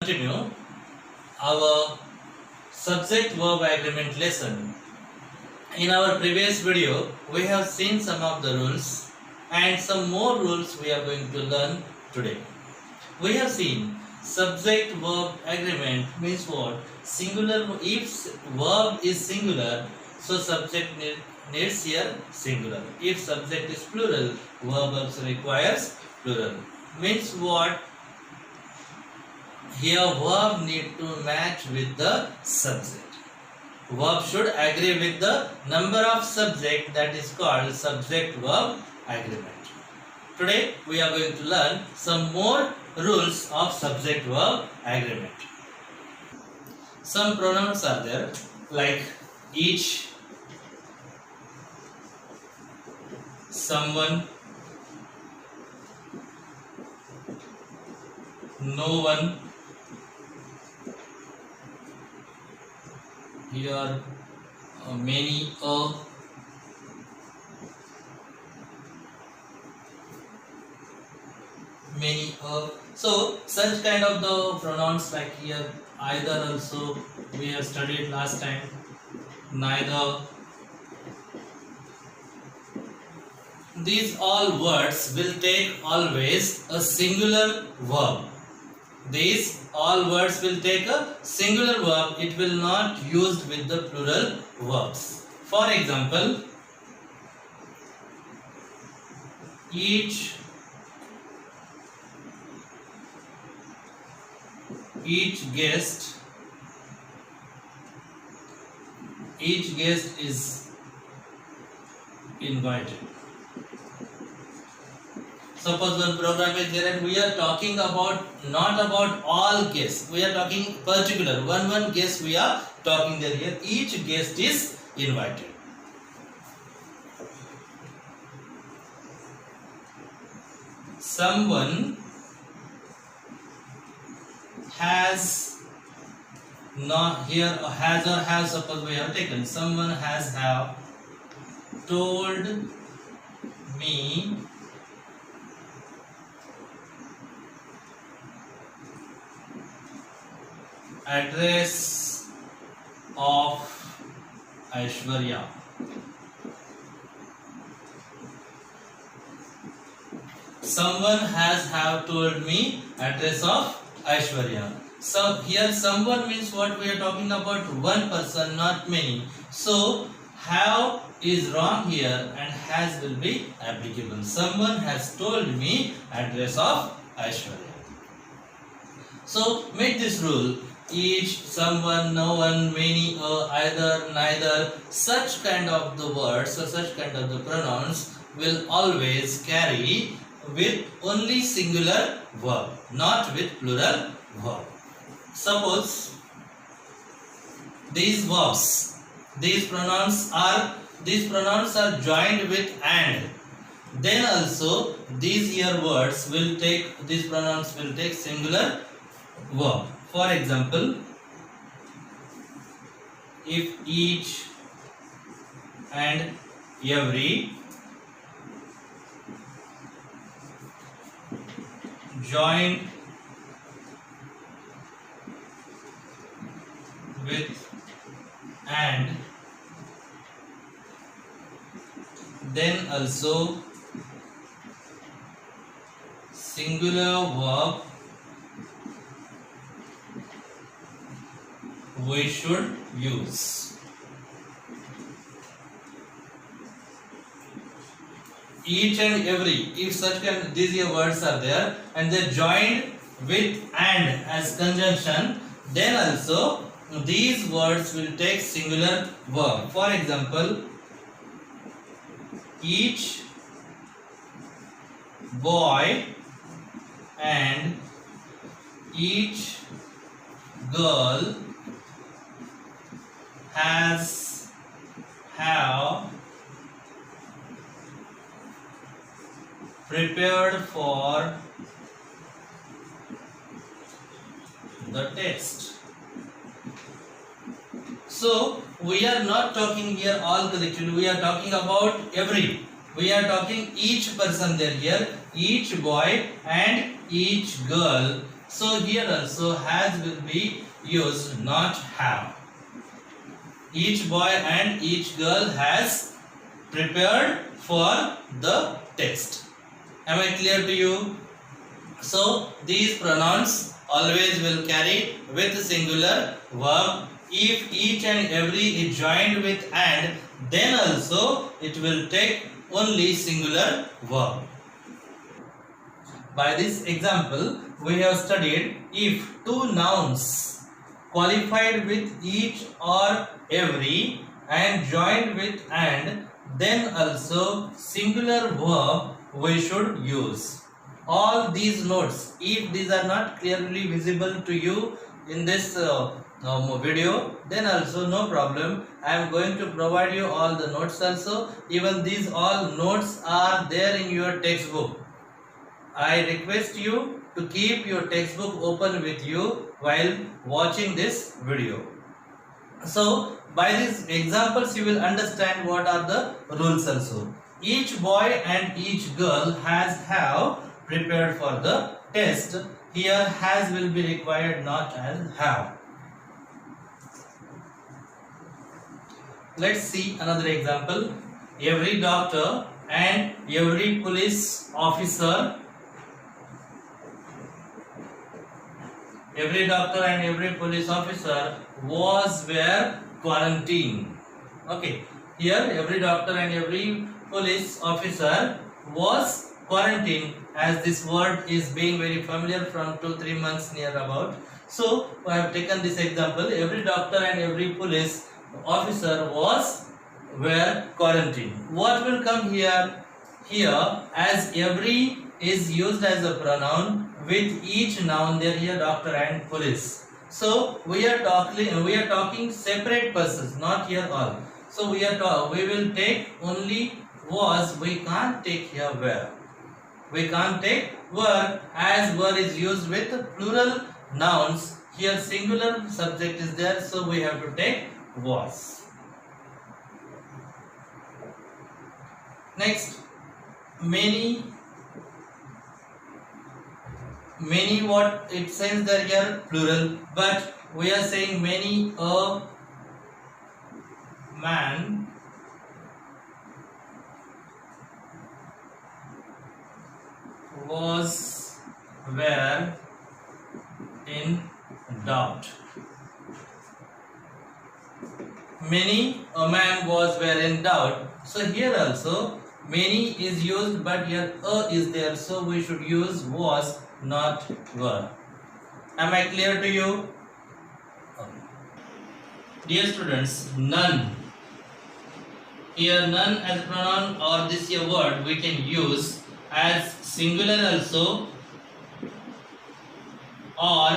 continue our subject verb agreement lesson. In our previous video, we have seen some of the rules and some more rules we are going to learn today. We have seen subject verb agreement means what? Singular. If verb is singular, so subject needs here singular. If subject is plural, verb also requires plural. Means what? Here verb need to match with the subject. Verb should agree with the number of subject, that is called subject verb agreement. Today we are going to learn some more rules of subject verb agreement. Some pronouns are there like each, someone, no one. Here many, many, so such kind of the pronouns like here either also we have studied last time, neither. These all words will take always a singular verb. These all words will take a singular verb. It will not used with the plural verbs. For example, each guest is invited. Suppose one program is there and we are talking about not about all guests, we are talking particular one guest we are talking there. Here each guest is invited. Someone has not, here has or have, suppose we have taken, someone has have told me address of Aishwarya. Someone has have told me address of Aishwarya. So here someone means what? We are talking about one person, not many. So have is wrong here and has will be applicable. Someone has told me address of Aishwarya. So make this rule: each, someone, no one, many, either, neither. Such kind of the words or such kind of the pronouns will always carry with only singular verb, not with plural verb. Suppose these verbs, these pronouns are joined with and, then also these here words will take, these pronouns will take singular verb. For example, if each and every joined with and, then also singular verb we should use. Each and every, if such kind, these here words are there and they joined with and as conjunction, then also these words will take singular verb. For example, each boy and each girl have prepared for the test. So we are not talking here all collectively, we are talking about every. We are talking each person there here, each boy and each girl So here also has will be used, not have. Each boy and each girl has prepared for the test. Am I clear to you? So these pronouns always will carry with singular verb. If each and every is joined with and, then also it will take only singular verb. By this example, we have studied if two nouns qualified with each or every and joined with and, then also singular verb we should use. All these notes, if these are not clearly visible to you in this video, then also no problem. I am going to provide you all the notes also. Even these all notes are there in your textbook. I request you to keep your textbook open with you while watching this video. So by these examples you will understand what are the rules also. Each boy and each girl have prepared for the test. Here has will be required, not as have. Let's see another example. Every doctor and every police officer, were quarantined. Okay, here every doctor and every police officer was quarantined, as this word is being very familiar from 2-3 months near about. So I have taken this example. Every doctor and every police officer were quarantined. What will come here? Here, as every is used as a pronoun, with each noun there here doctor and police. So we are talking separate persons, not here all. So we will take only was. We can't take here were. We can't take were, as were is used with plural nouns. Here singular subject is there, so we have to take was. Next, many, what it says there here plural, but we are saying many a man were in doubt. Many a man were in doubt. So here also many is used, but here a is there, so we should use was, not were. Am I clear to you? Okay. Dear students, none. Here none as pronoun or this here word we can use as singular also or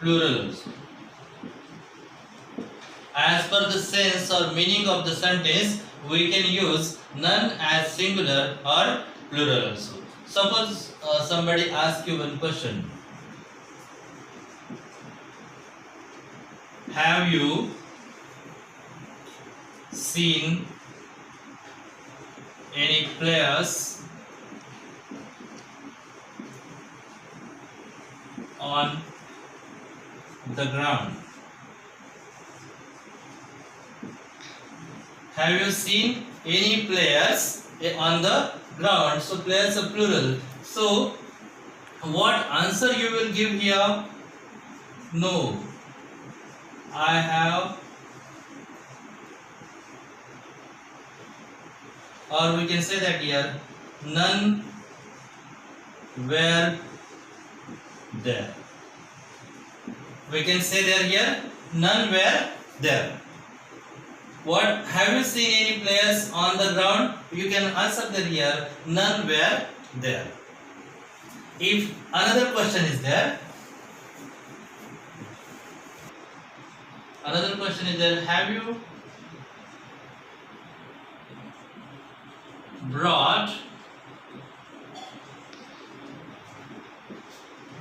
plural also. As per the sense or meaning of the sentence, we can use none as singular or plural also. Suppose somebody asks you one question. Have you seen any players on the ground? Have you seen any players on the ground? So players are plural. So what answer you will give here? No. I have, or we can say that here none were there. We can say there here none were there. What, have you seen any players on the ground? You can answer there here none were there. If another question is there, have you brought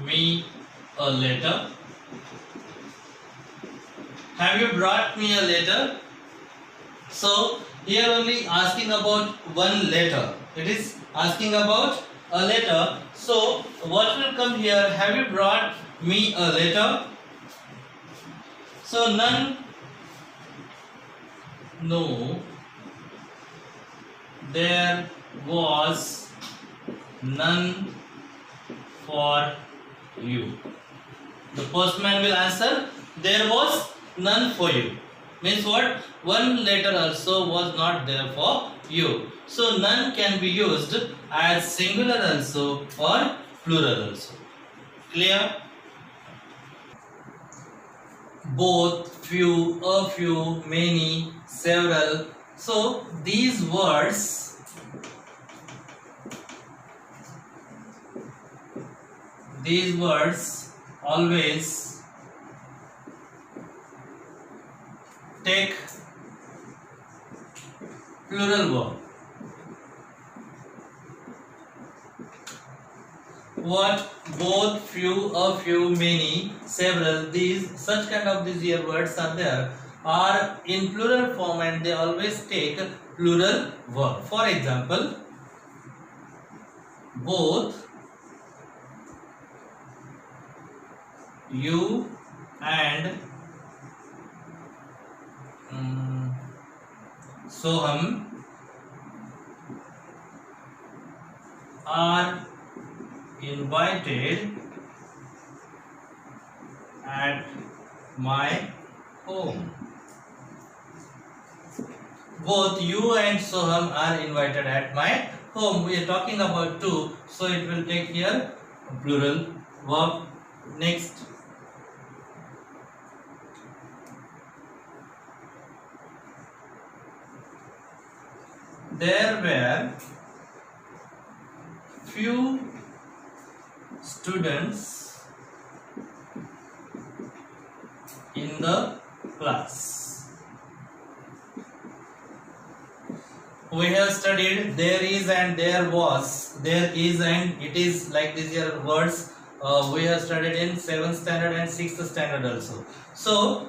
me a letter? Have you brought me a letter? So here only asking about one letter. It is asking about a letter. So what will come here? Have you brought me a letter? So none. No, there was none for you. The postman will answer, there was none for you. Means what? One letter also was not there for you. So none can be used as singular also or plural also. Clear? Both, few, a few, many, several. So these words always take plural verb. What? Both, few, a few, many, several. These such kind of these here words are there are in plural form and they always take plural verb. For example, both you and Soham are invited at my home. Both you and Soham are invited at my home. We are talking about two, so it will take here plural verb. Next, there were few students in the class. We have studied there is and there was, there is and it is, like these are words we have studied in 7th standard and 6th standard also. So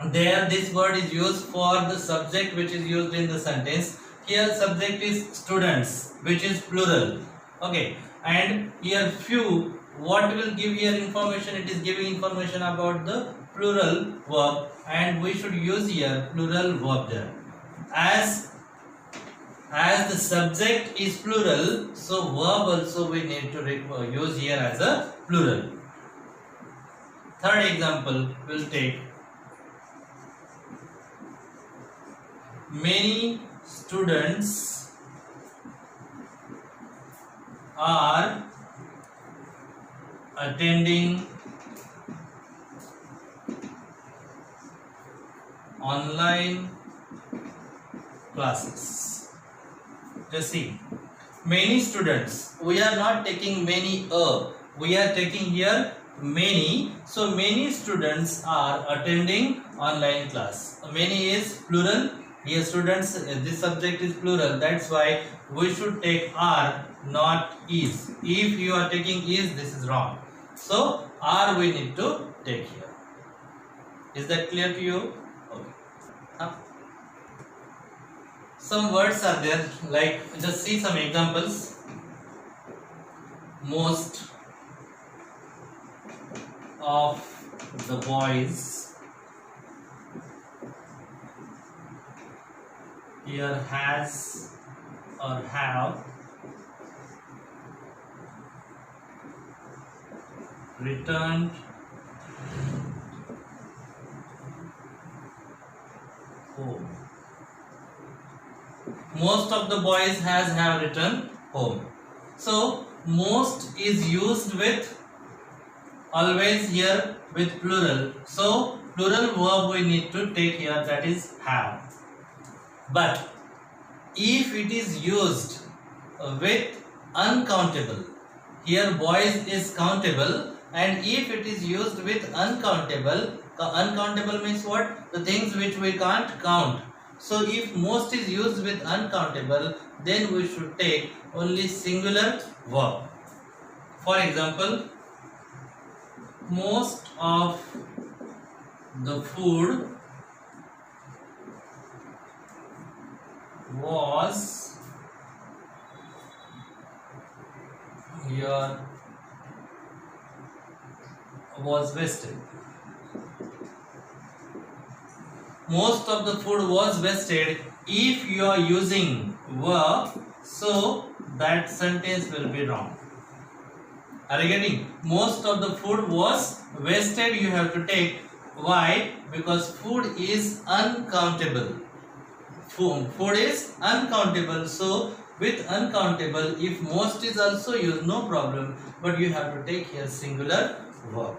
there this word is used for the subject which is used in the sentence. Here subject is students, which is plural. Okay, and here few, what will give here information? It is giving information about the plural verb, and we should use here plural verb there. As the subject is plural, so verb also we need to use here as a plural. Third example will take, many students are attending online classes. Just see, many students, we are not taking many we are taking here many. So many students are attending online class. Many is plural. Here students, this subject is plural, that's why we should take are, not is. If you are taking is, this is wrong. So are we need to take here. Is that clear to you? Okay. Some words are there, like just see some examples. Most of the boys here has or have returned home. Most of the boys have returned home. So most is used with always here with plural. So plural verb we need to take here, that is have. But if it is used with uncountable, here boys is countable, and if it is used with uncountable, uncountable means what? The things which we can't count. So if most is used with uncountable, then we should take only singular verb. For example, most of the food was here was wasted. Most of the food was wasted. If you are using were, so that sentence will be wrong. Are you getting? Most of the food was wasted. You have to take. Why? Because food is uncountable. Food is uncountable. So with uncountable, if most is also used, no problem. But you have to take here singular verb.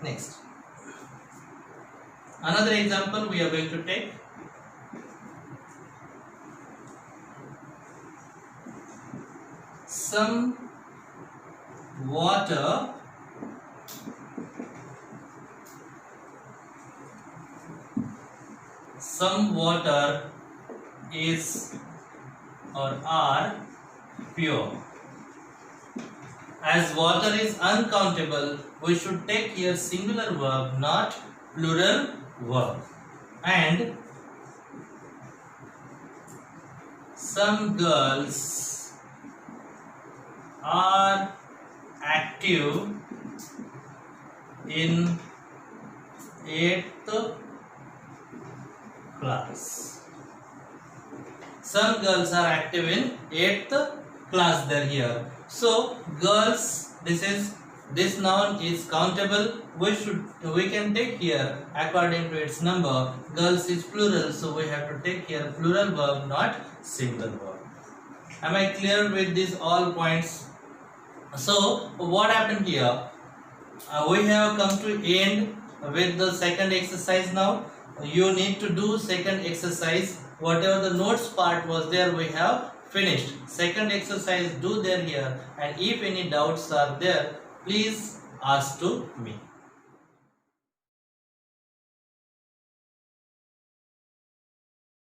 Next. Another example we are going to take. Some water is or are pure. As water is uncountable, we should take here singular verb, not plural verb. And some girls are active in 8th class. Some girls are active in 8th class. They're here. So girls, this noun is countable. We can take here according to its number. Girls is plural, so we have to take here plural verb, not singular verb. Am I clear with these all points? So what happened here? We have come to end with the second exercise now. You need to do second exercise. Whatever the notes part was there, we have finished. Second exercise do there here, and if any doubts are there, please ask to me.